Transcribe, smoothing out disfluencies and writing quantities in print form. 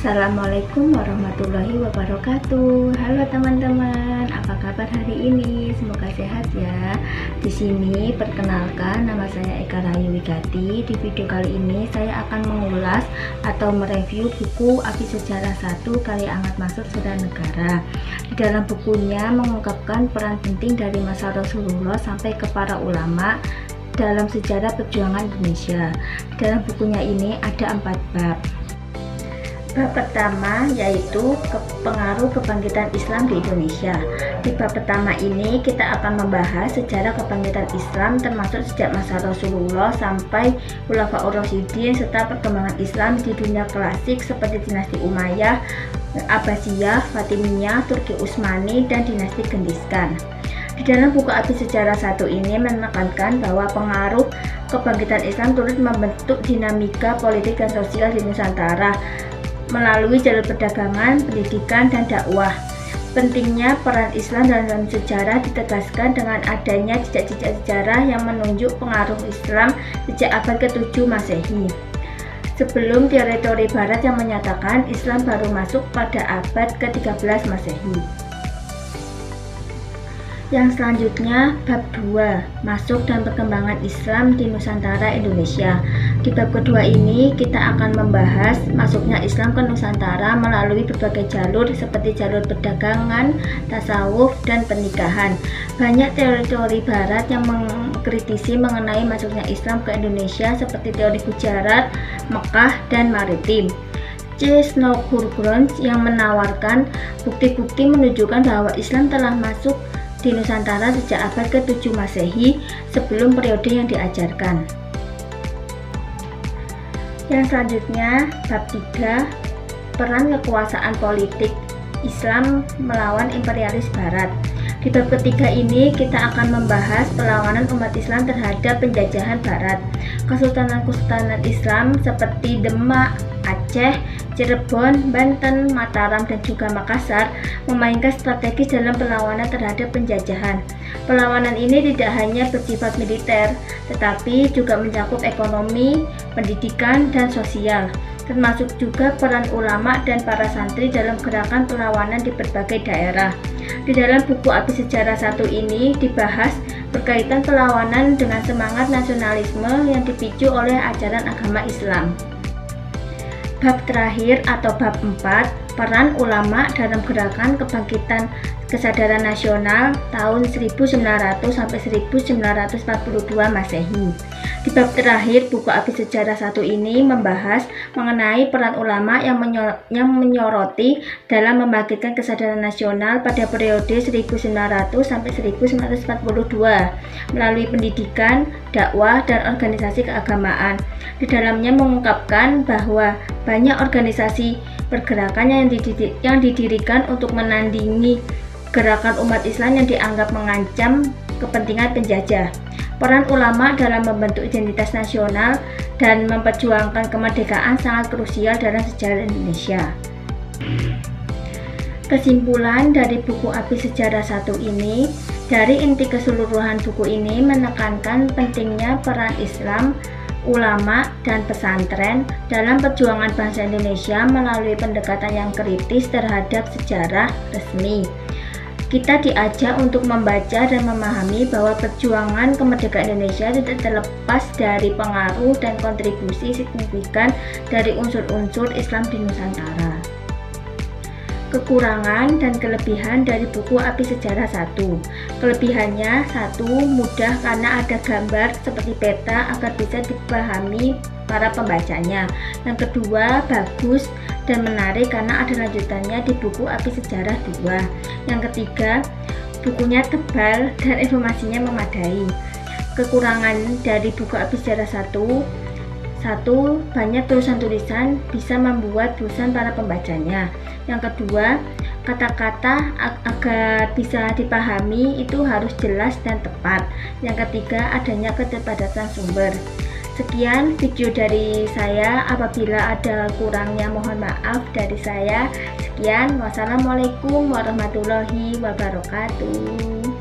Assalamualaikum warahmatullahi wabarakatuh. Halo teman-teman, apa kabar hari ini? Semoga sehat ya. Di sini perkenalkan, nama saya Eka Rayu Wigati. Di video kali ini saya akan mengulas atau mereview buku Api Sejarah 1 karya Ahmad Mansur Suranegara. Di dalam bukunya mengungkapkan peran penting dari masa Rasulullah sampai ke para ulama dalam sejarah perjuangan Indonesia. Di dalam bukunya ini ada 4 bab. Bab pertama yaitu pengaruh kebangkitan Islam di Indonesia. Di bab pertama ini kita akan membahas sejarah kebangkitan Islam termasuk sejak masa Rasulullah sampai Khulafaur Rasyidin serta perkembangan Islam di dunia klasik seperti dinasti Umayyah, Abbasiyah, Fatimiyah, Turki Utsmani, dan dinasti Genghis Khan. Di dalam buku Api Sejarah 1 ini menekankan bahwa pengaruh kebangkitan Islam turut membentuk dinamika politik dan sosial di Nusantara melalui jalur perdagangan, pendidikan, dan dakwah. Pentingnya peran Islam dalam sejarah ditegaskan dengan adanya jejak-jejak sejarah yang menunjuk pengaruh Islam sejak abad ke-7 Masehi. Sebelum teori-teori Barat yang menyatakan Islam baru masuk pada abad ke-13 Masehi. Yang selanjutnya, bab 2, masuk dan perkembangan Islam di Nusantara Indonesia. Di bab kedua ini, kita akan membahas masuknya Islam ke Nusantara melalui berbagai jalur seperti jalur perdagangan, tasawuf, dan pernikahan. Banyak teori-teori Barat yang mengkritisi mengenai masuknya Islam ke Indonesia seperti teori Gujarat, Mekah, dan Maritim. C. Snodgrass yang menawarkan bukti-bukti menunjukkan bahwa Islam telah masuk di Nusantara sejak abad ke-7 Masehi sebelum periode yang diajarkan. Yang selanjutnya, bab 3, peran kekuasaan politik Islam melawan imperialis Barat. Di bab ketiga ini kita akan membahas perlawanan umat Islam terhadap penjajahan Barat. Kesultanan-kesultanan Islam seperti Demak, Aceh, Cirebon, Banten, Mataram, dan juga Makassar memainkan strategi dalam perlawanan terhadap penjajahan. Perlawanan ini tidak hanya bersifat militer, tetapi juga mencakup ekonomi, pendidikan, dan sosial, termasuk juga peran ulama dan para santri dalam gerakan perlawanan di berbagai daerah. Di dalam buku Api Sejarah 1 ini dibahas berkaitan perlawanan dengan semangat nasionalisme yang dipicu oleh ajaran agama Islam. Bab terakhir atau bab 4, peran ulama dalam gerakan kebangkitan kesadaran nasional tahun 1900 sampai 1942 Masehi. Di bab terakhir buku Api Sejarah 1 ini membahas mengenai peran ulama yang menyoroti dalam membangkitkan kesadaran nasional pada periode 1900 sampai 1942 melalui pendidikan, dakwah, dan organisasi keagamaan. Di dalamnya mengungkapkan bahwa banyak organisasi pergerakan yang didirikan untuk menandingi gerakan umat Islam yang dianggap mengancam kepentingan penjajah. Peran ulama dalam membentuk identitas nasional dan memperjuangkan kemerdekaan sangat krusial dalam sejarah Indonesia. Kesimpulan dari buku Api Sejarah 1 ini, dari inti keseluruhan buku ini menekankan pentingnya peran Islam, ulama, dan pesantren dalam perjuangan bangsa Indonesia melalui pendekatan yang kritis terhadap sejarah resmi. Kita diajak untuk membaca dan memahami bahwa perjuangan kemerdekaan Indonesia tidak terlepas dari pengaruh dan kontribusi signifikan dari unsur-unsur Islam di Nusantara. Kekurangan dan kelebihan dari buku Api Sejarah 1. Kelebihannya, 1, mudah karena ada gambar seperti peta agar bisa dipahami para pembacanya. Yang kedua, bagus dan menarik karena ada lanjutannya di buku Api Sejarah 2. Yang ketiga, bukunya tebal dan informasinya memadai. Kekurangan dari buku Api Sejarah 1, banyak tulisan-tulisan bisa membuat bosan para pembacanya. Yang kedua, kata-kata agar bisa dipahami itu harus jelas dan tepat. Yang ketiga, adanya keterbatasan sumber. Sekian video dari saya, apabila ada kurangnya mohon maaf dari saya. Sekian, wassalamualaikum warahmatullahi wabarakatuh.